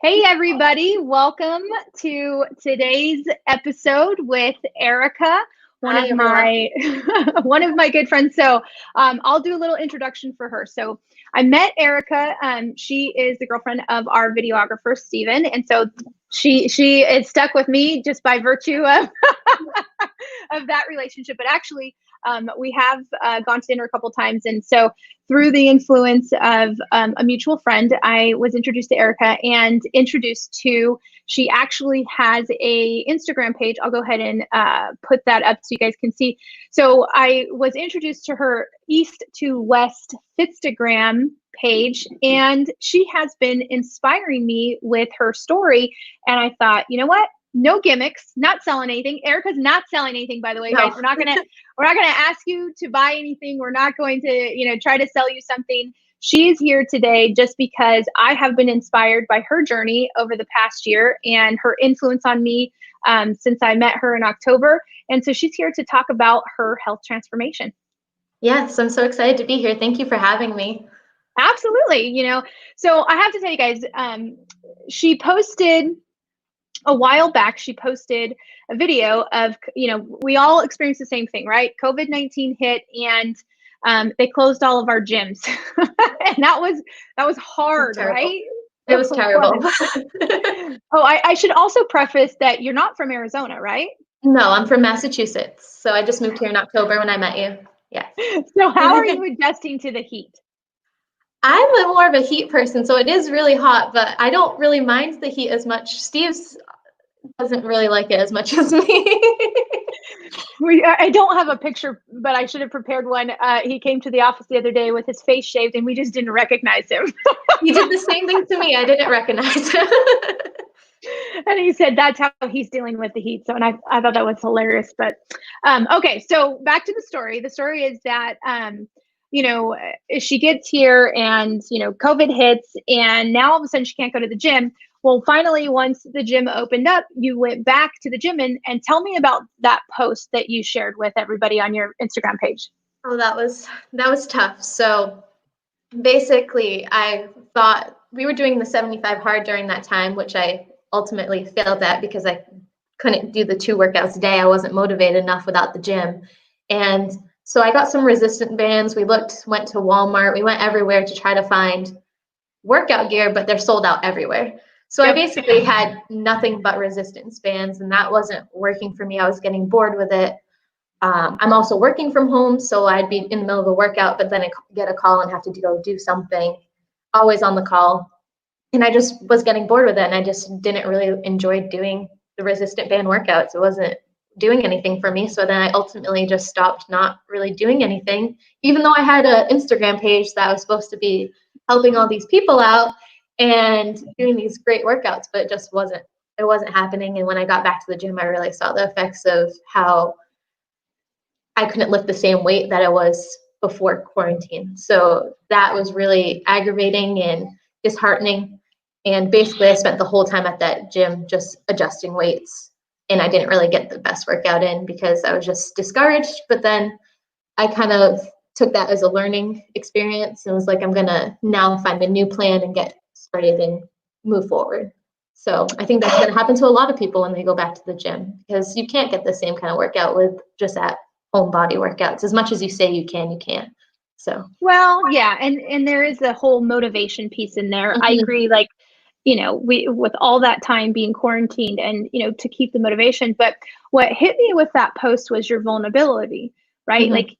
Hey everybody, welcome to today's episode with Erica, one Hi, of everyone. my one of my good friends. So I'll do a little introduction for her. So I met Erica. She is the girlfriend of our videographer Steven, and so she is stuck with me just by virtue of of that relationship. But actually, we have gone to dinner a couple times, and so through the influence of a mutual friend, I was introduced to Erica and introduced to. She actually has a Instagram page. I'll go ahead and put that up so you guys can see. So I was introduced to her East to West Fitstagram page, and she has been inspiring me with her story. And I thought, you know what? No gimmicks, not selling anything. Erica's not selling anything, by the way, guys. No. We're not gonna ask you to buy anything. We're not going to, try to sell you something. She's here today just because I have been inspired by her journey over the past year and her influence on me since I met her in October. And so she's here to talk about her health transformation. Yes, I'm so excited to be here. Thank you for having me. Absolutely. So I have to tell you guys, she posted a while back, she posted a video of, we all experienced the same thing, right? COVID-19 hit and they closed all of our gyms. And that was hard, Terrible. right? It was terrible. Oh, I should also preface that you're not from Arizona, right? No, I'm from Massachusetts. So I just moved here in October when I met you. Yes. So how are you adjusting to the heat? I'm more of a heat person, so it is really hot, but I don't really mind the heat as much. Steve's doesn't really like it as much as me. I don't have a picture, but I should have prepared one. He came to the office the other day with his face shaved, and we just didn't recognize him. He did the same thing to me. I didn't recognize him. And he said that's how he's dealing with the heat. So, and I thought that was hilarious. But okay, so back to the story. The story is that she gets here and COVID hits, and now all of a sudden she can't go to the gym. Well, finally, once the gym opened up, you went back to the gym, and tell me about that post that you shared with everybody on your Instagram page. Oh, that was tough. So basically, I thought we were doing the 75 hard during that time, which I ultimately failed at because I couldn't do the 2 workouts a day. I wasn't motivated enough without the gym. And so I got some resistant bands. We went to Walmart. We went everywhere to try to find workout gear, but they're sold out everywhere. So I basically had nothing but resistance bands, and that wasn't working for me. I was getting bored with it. I'm also working from home, so I'd be in the middle of a workout, but then I get a call and have to go do something, always on the call. And I just was getting bored with it, and I just didn't really enjoy doing the resistant band workouts. It wasn't doing anything for me. So then I ultimately just stopped not really doing anything, even though I had an Instagram page that was supposed to be helping all these people out and doing these great workouts, but it wasn't happening. And when I got back to the gym, I really saw the effects of how I couldn't lift the same weight that I was before quarantine. So that was really aggravating and disheartening. And basically, I spent the whole time at that gym just adjusting weights. And I didn't really get the best workout in because I was just discouraged. But then I kind of took that as a learning experience and was like, I'm going to now find a new plan and get started and move forward. So I think that's going to happen to a lot of people when they go back to the gym because you can't get the same kind of workout with just at home body workouts. As much as you say you can, you can't. So Well, yeah, and there is a whole motivation piece in there. I agree, like, we with all that time being quarantined and, to keep the motivation. But what hit me with that post was your vulnerability, right? Like,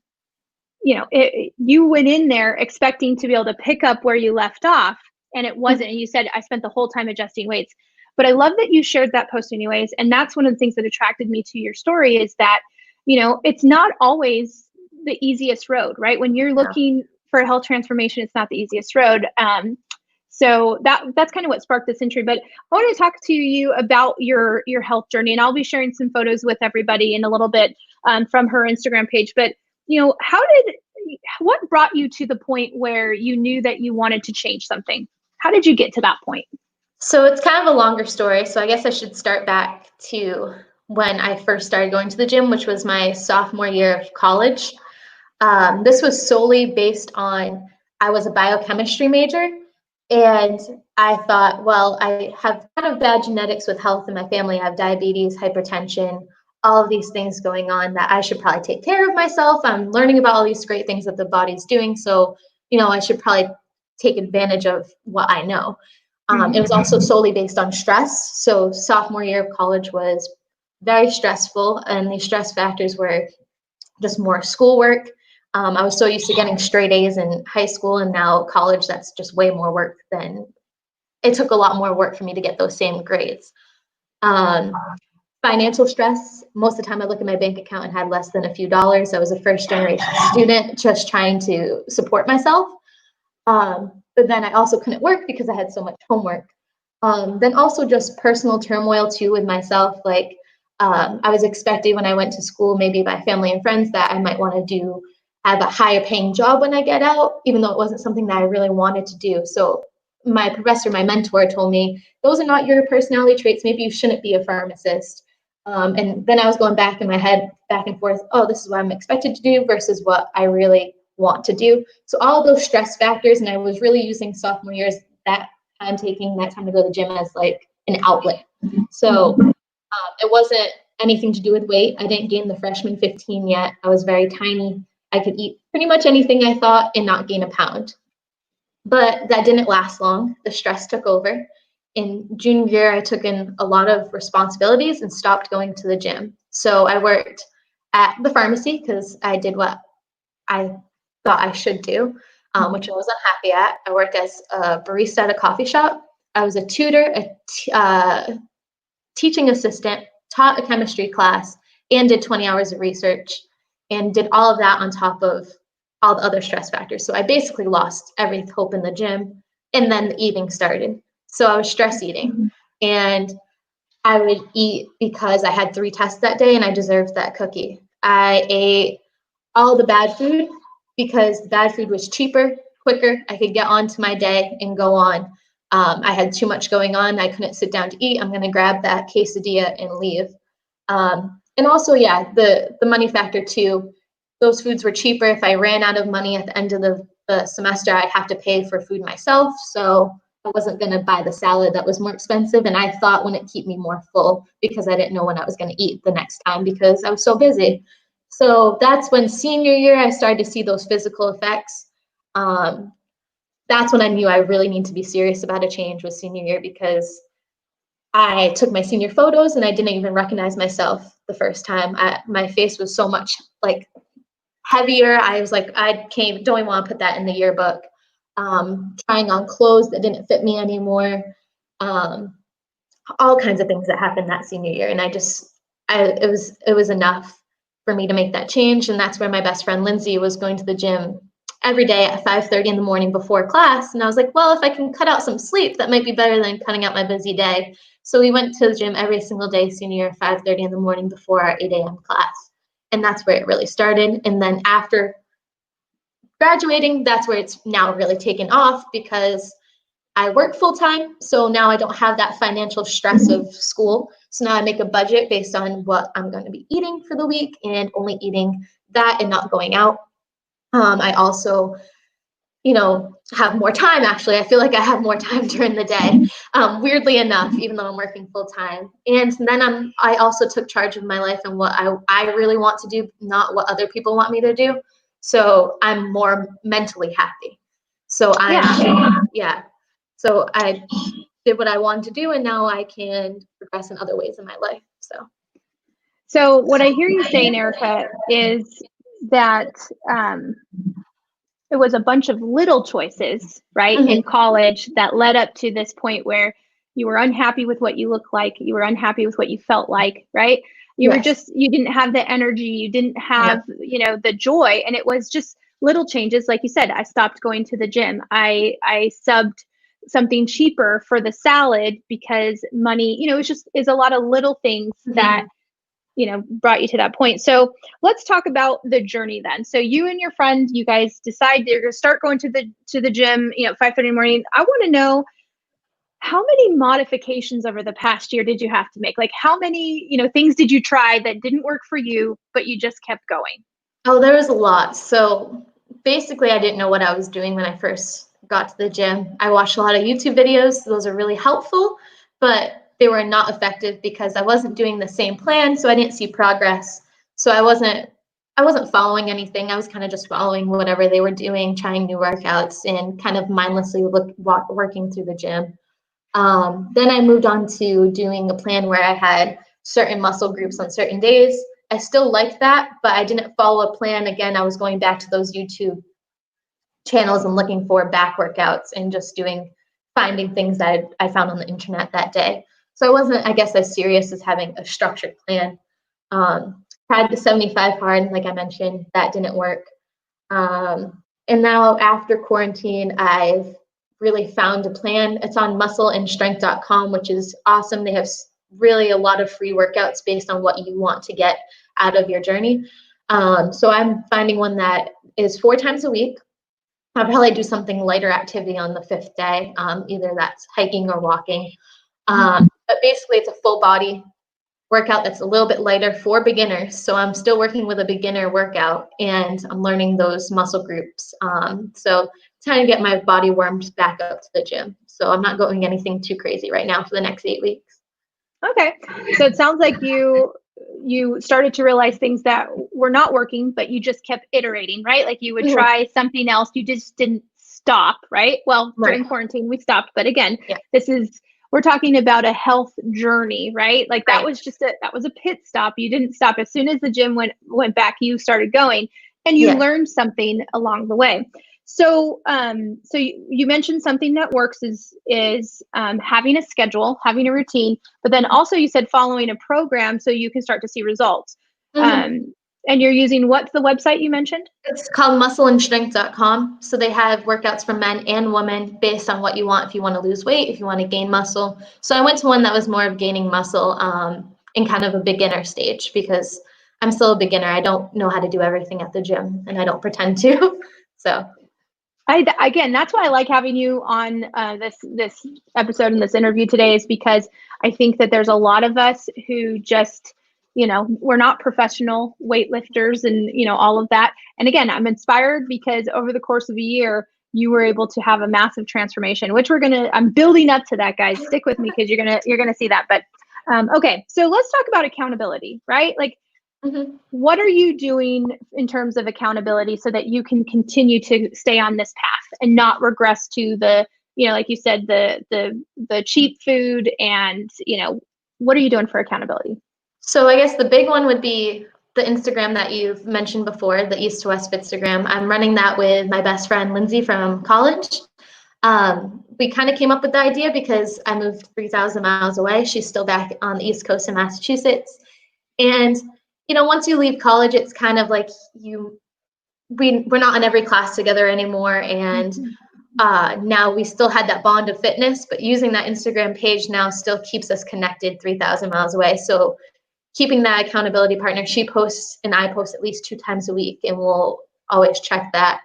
you went in there expecting to be able to pick up where you left off, and it wasn't. And you said, I spent the whole time adjusting weights. But I love that you shared that post anyways. And that's one of the things that attracted me to your story is that, it's not always the easiest road, right? When you're looking for a health transformation, it's not the easiest road. So that's kind of what sparked this entry. But I want to talk to you about your health journey, and I'll be sharing some photos with everybody in a little bit from her Instagram page. But what brought you to the point where you knew that you wanted to change something? How did you get to that point? So it's kind of a longer story. So I guess I should start back to when I first started going to the gym, which was my sophomore year of college. This was solely based on I was a biochemistry major, And I thought, well, I have kind of bad genetics with health in my family. I have diabetes, hypertension, all of these things going on that I should probably take care of myself. I'm learning about all these great things that the body's doing. So, I should probably take advantage of what I know. It was also solely based on stress. So sophomore year of college was very stressful, and the stress factors were just more schoolwork. I was so used to getting straight A's in high school, and now college, that's just way more work than it took a lot more work for me to get those same grades. Financial stress. Most of the time I look at my bank account and had less than a few dollars. I was a first generation student just trying to support myself. But then I also couldn't work because I had so much homework. Then also just personal turmoil too with myself. Like I was expected when I went to school, maybe by family and friends, that I might want to have a higher paying job when I get out, even though it wasn't something that I really wanted to do. So my professor, my mentor, told me, those are not your personality traits. Maybe you shouldn't be a pharmacist. And then I was going back in my head, back and forth, oh, this is what I'm expected to do versus what I really want to do. So all those stress factors, and I was really using sophomore years, that time taking that time to go to the gym as like an outlet. So it wasn't anything to do with weight. I didn't gain the freshman 15 yet. I was very tiny. I could eat pretty much anything I thought and not gain a pound. But that didn't last long. The stress took over. In junior year, I took in a lot of responsibilities and stopped going to the gym. So I worked at the pharmacy because I did what I thought I should do, which I wasn't happy at. I worked as a barista at a coffee shop. I was a tutor, a teaching assistant, taught a chemistry class, and did 20 hours of research, and did all of that on top of all the other stress factors. So I basically lost every hope in the gym, and then the eating started. So I was stress eating, and I would eat because I had 3 tests that day and I deserved that cookie. I ate all the bad food because the bad food was cheaper, quicker. I could get on to my day and go on. I had too much going on. I couldn't sit down to eat. I'm going to grab that quesadilla and leave. And also, yeah, the money factor too. Those foods were cheaper. If I ran out of money at the end of the semester, I'd have to pay for food myself. So I wasn't going to buy the salad that was more expensive. And I thought, wouldn't it keep me more full, because I didn't know when I was going to eat the next time because I was so busy. So that's when senior year, I started to see those physical effects. That's when I knew I really need to be serious about a change, was senior year, because I took my senior photos and I didn't even recognize myself the first time. My face was so much like heavier. I was like, don't even want to put that in the yearbook. Trying on clothes that didn't fit me anymore. All kinds of things that happened that senior year. And it was enough for me to make that change. And that's where my best friend Lindsay was going to the gym every day at 5:30 in the morning before class. And I was like, well, if I can cut out some sleep, that might be better than cutting out my busy day. So we went to the gym every single day senior year, 5:30 in the morning before our 8 a.m. class. And that's where it really started. And then after graduating, that's where it's now really taken off, because I work full time. So now I don't have that financial stress of school. So now I make a budget based on what I'm going to be eating for the week and only eating that and not going out. I also, have more time. Actually, I feel like I have more time during the day, weirdly enough, even though I'm working full time. And then I also took charge of my life and what I really want to do, not what other people want me to do. So I'm more mentally happy. So So I did what I wanted to do, and now I can progress in other ways in my life. So what I hear you saying, Erica, is that it was a bunch of little choices, right, in college that led up to this point where you were unhappy with what you look like, you were unhappy with what you felt like, right? You didn't have the energy, you didn't have, the joy, and it was just little changes. Like you said, I stopped going to the gym. I subbed something cheaper for the salad because money, it's a lot of little things that brought you to that point. So let's talk about the journey then. So you and your friend, you guys decide you're going to start going to the gym, 5:30 in the morning. I want to know, how many modifications over the past year did you have to make? Like, how many, things did you try that didn't work for you, but you just kept going? Oh, there was a lot. So basically, I didn't know what I was doing when I first got to the gym. I watched a lot of YouTube videos. Those are really helpful, but they were not effective because I wasn't doing the same plan, so I didn't see progress. So I wasn't following anything. I was kind of just following whatever they were doing, trying new workouts, and kind of mindlessly working through the gym. Then I moved on to doing a plan where I had certain muscle groups on certain days. I still liked that, but I didn't follow a plan. Again, I was going back to those YouTube channels and looking for back workouts and just finding things that I found on the internet that day. So I wasn't, I guess, as serious as having a structured plan. Tried the 75 hard, like I mentioned, that didn't work. And now after quarantine, I've really found a plan. It's on muscleandstrength.com, which is awesome. They have really a lot of free workouts based on what you want to get out of your journey. So I'm finding one that is 4 times a week. I'll probably do something lighter activity on the 5th day, either that's hiking or walking. But basically, it's a full body workout that's a little bit lighter for beginners. So I'm still working with a beginner workout, and I'm learning those muscle groups. So trying to get my body warmed back up to the gym. So I'm not going anything too crazy right now for the next 8 weeks. Okay. So it sounds like you started to realize things that were not working, but you just kept iterating, right? Like you would try something else. You just didn't stop, right? Well, during quarantine, we stopped. But again, we're talking about a health journey, right? Like that was that was a pit stop. You didn't stop. As soon as the gym went back, you started going, and you learned something along the way. So, so you mentioned something that works is having a schedule, having a routine, but then also you said following a program so you can start to see results. And you're using, what's the website you mentioned? It's called muscleandstrength.com. So they have workouts for men and women based on what you want. If you want to lose weight, if you want to gain muscle. So I went to one that was more of gaining muscle in kind of a beginner stage, because I'm still a beginner. I don't know how to do everything at the gym, and I don't pretend to. So again, that's why I like having you on this episode and this interview today, is because I think that there's a lot of us who just, we're not professional weightlifters and, all of that. And again, I'm inspired because over the course of a year, you were able to have a massive transformation, which I'm building up to that, guys. Stick with me because you're going to see that. But okay, so let's talk about accountability, right? Like, what are you doing in terms of accountability so that you can continue to stay on this path and not regress to the, like you said, the cheap food and, what are you doing for accountability? So I guess the big one would be the Instagram that you've mentioned before, the East to West Fitstagram. I'm running that with my best friend, Lindsay, from college. We kind of came up with the idea because I moved 3,000 miles away. She's still back on the East Coast in Massachusetts. And once you leave college, it's kind of like we're not in every class together anymore. And now we still had that bond of fitness, but using that Instagram page now still keeps us connected 3,000 miles away. So keeping that accountability partner, she posts and I post at least 2 times a week, and we'll always check that.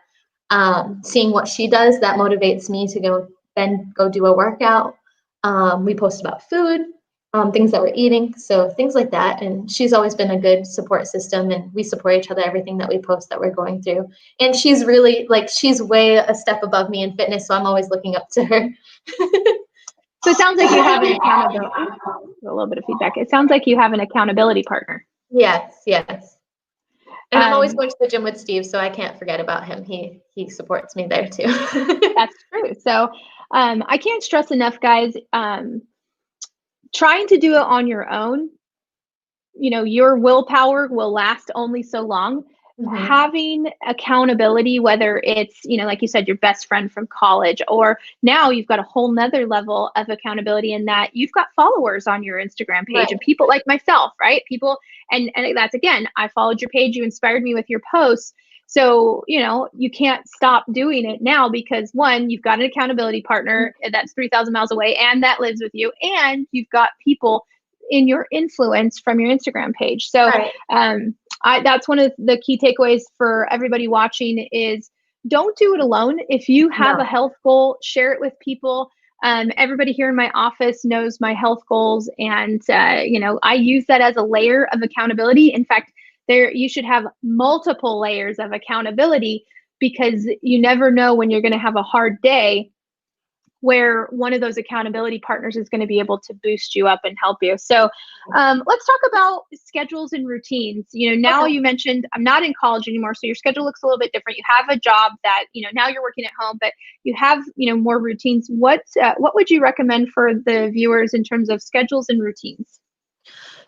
Seeing what she does, that motivates me to go do a workout. We post about food. Things that we're eating, so things like that. And she's always been a good support system, and we support each other, everything that we post that we're going through. And she's really she's way a step above me in fitness, so I'm always looking up to her. So it sounds like you have an accountability. A little bit of feedback. It sounds like you have an accountability partner. Yes. And I'm always going to the gym with Steve, so I can't forget about him. He supports me there too. That's true. So I can't stress enough, guys. Trying to do it on your own, your willpower will last only so long. Having accountability, whether it's, like you said, your best friend from college, or now you've got a whole nother level of accountability in that you've got followers on your Instagram page, and people like myself, right? People, and that's, again, I followed your page. You inspired me with your posts. So, you can't stop doing it now because, one, you've got an accountability partner that's 3,000 miles away and that lives with you, and you've got people in your influence from your Instagram page. So that's one of the key takeaways for everybody watching is don't do it alone. If you have a health goal, share it with people. Everybody here in my office knows my health goals, and I use that as a layer of accountability. In fact, you should have multiple layers of accountability because you never know when you're going to have a hard day where one of those accountability partners is going to be able to boost you up and help you. So let's talk about schedules and routines. Now you mentioned I'm not in college anymore, so your schedule looks a little bit different. You have a job that, now you're working at home, but you have, more routines. What would you recommend for the viewers in terms of schedules and routines?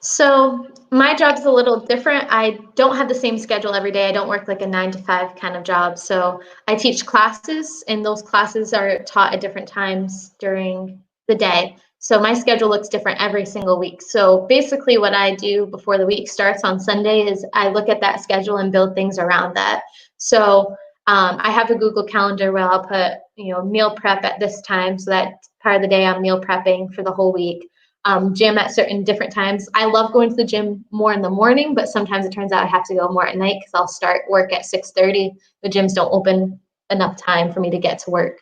So my job's a little different. I don't have the same schedule every day. I don't work like a 9 to 5 kind of job. So I teach classes, and those classes are taught at different times during the day. So my schedule looks different every single week. So basically what I do before the week starts on Sunday is I look at that schedule and build things around that. So I have a Google Calendar where I'll put, meal prep at this time. So that part of the day I'm meal prepping for the whole week. Gym at certain different times. I love going to the gym more in the morning, but sometimes it turns out I have to go more at night because I'll start work at 6:30. The gyms don't open enough time for me to get to work.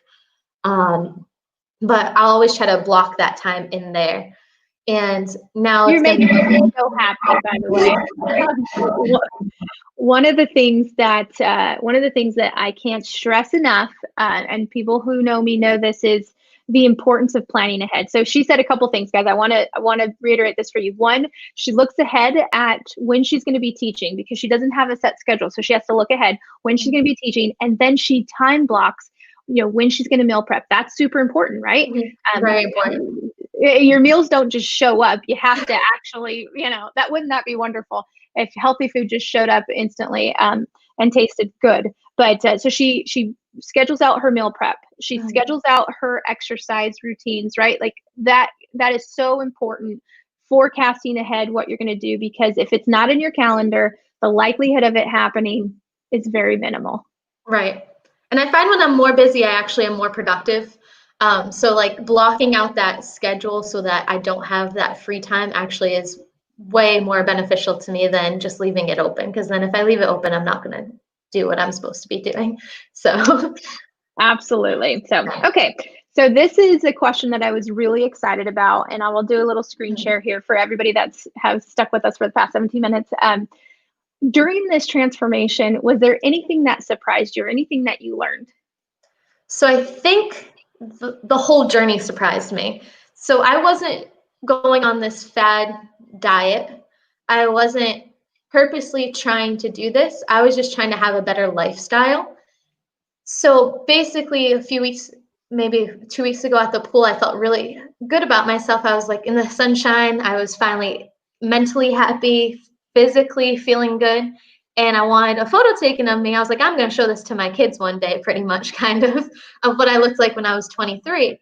But I'll always try to block that time in there. And now you're making me so happy, by the way. One of the things that I can't stress enough, and people who know me know this, is the importance of planning ahead. So she said a couple things, guys. I want to reiterate this for you. One, she looks ahead at when she's going to be teaching because she doesn't have a set schedule. So she has to look ahead when she's going to be teaching, and then she time blocks, when she's going to meal prep. That's super important, right? Very important. Your meals don't just show up. You have to actually, wouldn't that be wonderful if healthy food just showed up instantly and tasted good? But so she schedules out her meal prep. She schedules out her exercise routines, right? Like that is so important, forecasting ahead what you're going to do, because if it's not in your calendar, the likelihood of it happening is very minimal. Right. And I find when I'm more busy, I actually am more productive. So like blocking out that schedule so that I don't have that free time actually is way more beneficial to me than just leaving it open. Because then if I leave it open, I'm not going to do what I'm supposed to be doing. So absolutely. So, okay. So this is a question that I was really excited about, and I will do a little screen share here for everybody has stuck with us for the past 17 minutes. During this transformation, was there anything that surprised you or anything that you learned? So I think the whole journey surprised me. So I wasn't going on this fad diet. I wasn't purposely trying to do this. I was just trying to have a better lifestyle. So basically a few weeks, maybe 2 weeks ago at the pool, I felt really good about myself. I was like in the sunshine. I was finally mentally happy, physically feeling good. And I wanted a photo taken of me. I was like, I'm going to show this to my kids one day, pretty much kind of what I looked like when I was 23.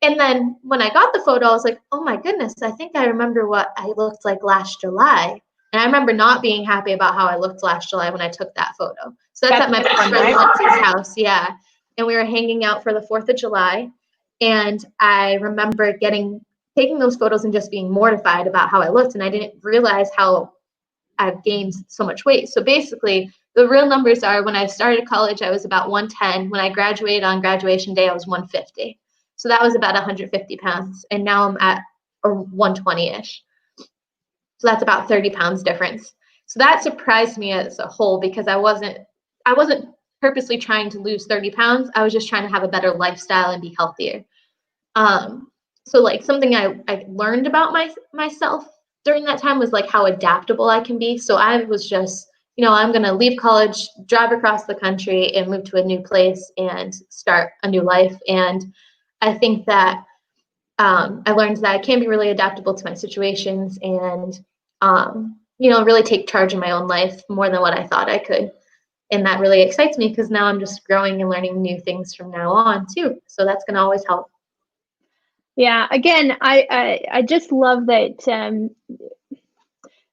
And then when I got the photo, I was like, oh my goodness, I think I remember what I looked like last July. And I remember not being happy about how I looked last July when I took that photo. So that's at my best friend Lindsay's house. Yeah. And we were hanging out for the 4th of July. And I remember taking those photos and just being mortified about how I looked. And I didn't realize how I've gained so much weight. So basically, the real numbers are when I started college, I was about 110. When I graduated on graduation day, I was 150. So that was about 150 pounds. And now I'm at 120-ish. So that's about 30 pounds difference. So that surprised me as a whole because I wasn't purposely trying to lose 30 pounds. I was just trying to have a better lifestyle and be healthier. So like something I learned about myself during that time was like how adaptable I can be. So I was just, I'm going to leave college, drive across the country and move to a new place and start a new life. And I think that I learned that I can be really adaptable to my situations and, really take charge of my own life more than what I thought I could. And that really excites me because now I'm just growing and learning new things from now on too. So that's going to always help. Yeah. Again, I just love that.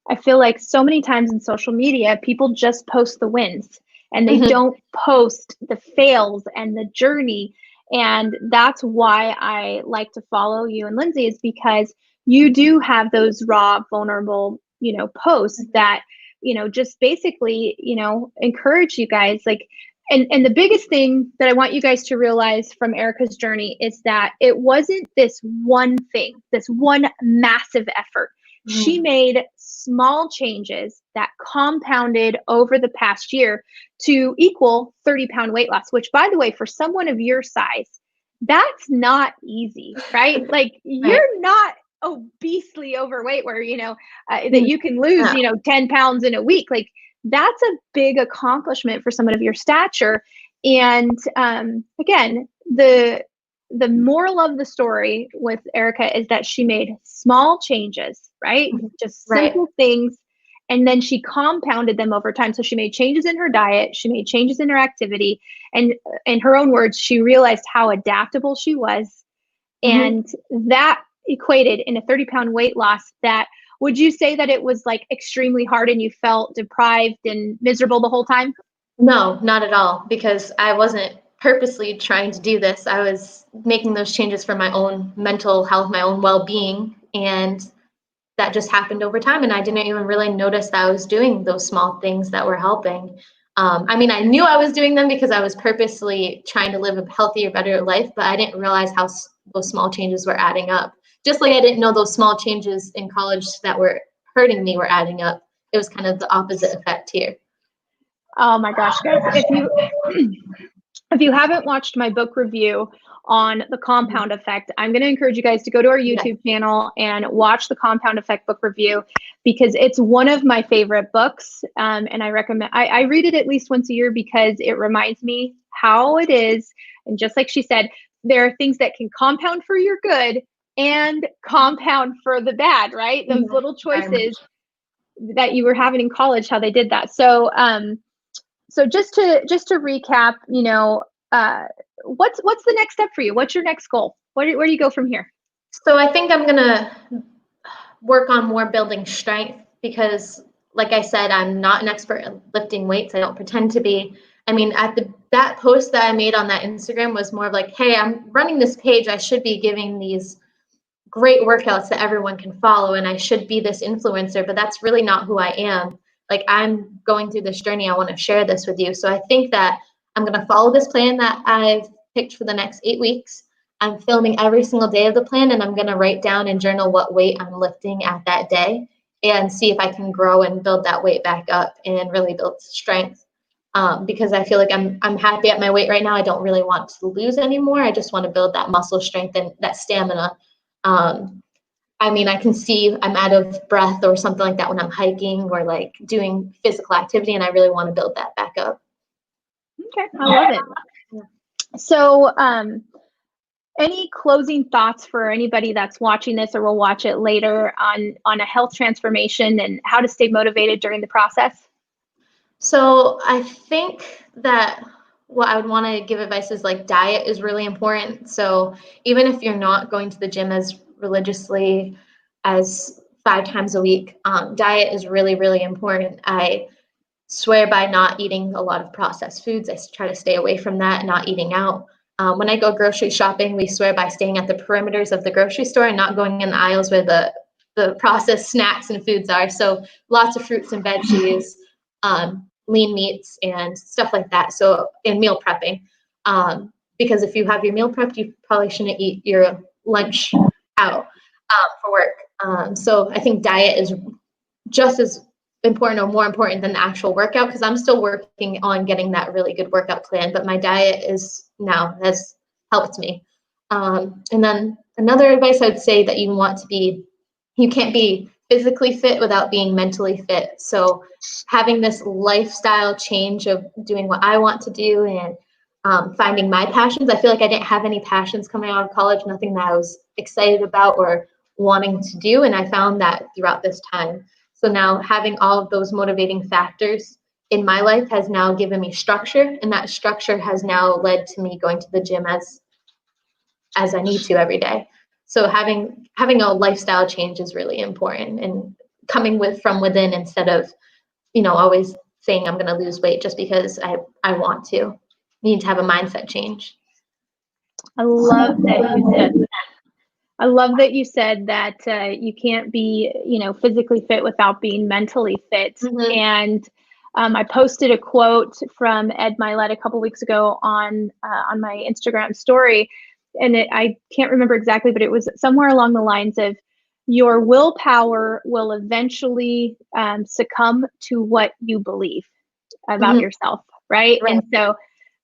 I feel like so many times in social media, people just post the wins and they don't post the fails and the journey. And that's why I like to follow you and Lindsay, is because you do have those raw, vulnerable, posts that, just basically, encourage you guys. Like, and the biggest thing that I want you guys to realize from Erica's journey is that it wasn't this one thing, this one massive effort. She made small changes that compounded over the past year to equal 30-pound weight loss, which, by the way, for someone of your size, that's not easy, right? Like, you're not obesely overweight where, that you can lose, 10 pounds in a week. Like, that's a big accomplishment for someone of your stature. And again, the moral of the story with Erica is that she made small changes, right? Just simple things. And then she compounded them over time. So she made changes in her diet. She made changes in her activity. And in her own words, she realized how adaptable she was. And that equated in a 30-pound weight loss that, would you say that it was like extremely hard and you felt deprived and miserable the whole time? No, not at all, because I wasn't purposely trying to do this. I was making those changes for my own mental health, my own well-being, and that just happened over time. And I didn't even really notice that I was doing those small things that were helping. I mean, I knew I was doing them because I was purposely trying to live a healthier, better life, but I didn't realize how those small changes were adding up. Just like I didn't know those small changes in college that were hurting me were adding up. It was kind of the opposite effect here. Oh my gosh, guys, if you haven't watched my book review on the compound effect, I'm going to encourage you guys to go to our YouTube channel and watch the compound effect book review, because it's one of my favorite books. And I recommend, I read it at least once a year because it reminds me how it is. And just like she said, there are things that can compound for your good and compound for the bad, right? Those little choices that you were having in college, how they did that. So, so just to recap, what's the next step for you? What's your next goal? Where do you go from here? So I think I'm gonna work on more building strength, because like I said, I'm not an expert at lifting weights. I don't pretend to be. I mean, that post that I made on that Instagram was more of like, hey, I'm running this page. I should be giving these great workouts that everyone can follow, and I should be this influencer, but that's really not who I am. Like, I'm going through this journey. I want to share this with you. So I think that I'm going to follow this plan that I've picked for the next 8 weeks. I'm filming every single day of the plan, and I'm going to write down and journal what weight I'm lifting at that day and see if I can grow and build that weight back up and really build strength. Because I feel like I'm happy at my weight right now. I don't really want to lose anymore. I just want to build that muscle strength and that stamina. I mean, I can see I'm out of breath or something like that when I'm hiking or like doing physical activity, and I really want to build that back up. Okay, I love it. So, any closing thoughts for anybody that's watching this or will watch it later on a health transformation and how to stay motivated during the process? So I think that what I would want to give advice is like diet is really important. So even if you're not going to the gym as religiously as 5 times a week, diet is really, really important. I swear by not eating a lot of processed foods. I try to stay away from that, not eating out. When I go grocery shopping, we swear by staying at the perimeters of the grocery store and not going in the aisles where the processed snacks and foods are. So lots of fruits and veggies, lean meats and stuff like that. So in meal prepping, because if you have your meal prepped, you probably shouldn't eat your lunch out for work. So I think diet is just as important or more important than the actual workout, because I'm still working on getting that really good workout plan, but my diet has helped me. And then another advice I would say that you can't be physically fit without being mentally fit. So having this lifestyle change of doing what I want to do and finding my passions. I feel like I didn't have any passions coming out of college, nothing that I was excited about or wanting to do. And I found that throughout this time. So now having all of those motivating factors in my life has now given me structure, and that structure has now led to me going to the gym as I need to every day. So having a lifestyle change is really important, and coming from within instead of, always saying I'm going to lose weight just because I want to. You need to have a mindset change. I love that you said that. I love that you said that you can't be, physically fit without being mentally fit. And I posted a quote from Ed Milet a couple weeks ago on my Instagram story, and I can't remember exactly, but it was somewhere along the lines of, your willpower will eventually succumb to what you believe about yourself, right? Right. And so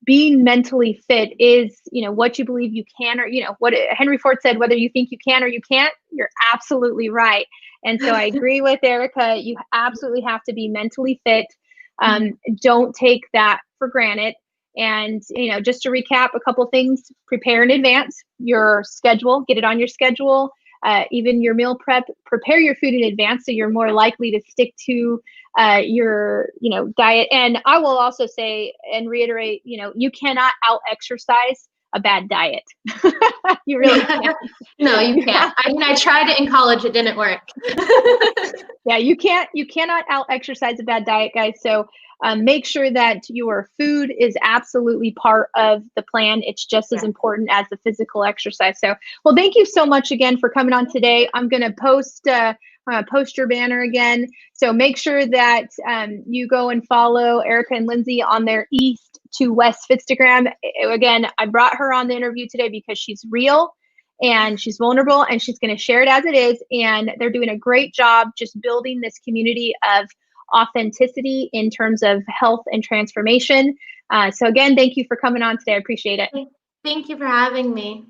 being mentally fit is, what you believe you can, or, what Henry Ford said, whether you think you can or you can't, you're absolutely right. And so I agree with Erica. You absolutely have to be mentally fit. Don't take that for granted. And, just to recap a couple things: prepare in advance your schedule, get it on your schedule. Even your meal prep, prepare your food in advance so you're more likely to stick to your diet. And I will also say and reiterate, you cannot out exercise a bad diet. You really can't. No, you can't. I mean, I tried it in college, it didn't work. Yeah, you cannot out exercise a bad diet, guys. So make sure that your food is absolutely part of the plan. It's just as important as the physical exercise. So, well, thank you so much again for coming on today. I'm going to post your banner again. So make sure that you go and follow Erica and Lindsay on their East to West Fitstagram. Again, I brought her on the interview today because she's real and she's vulnerable, and she's going to share it as it is. And they're doing a great job just building this community of authenticity in terms of health and transformation. So again, thank you for coming on today. I appreciate it. Thank you for having me.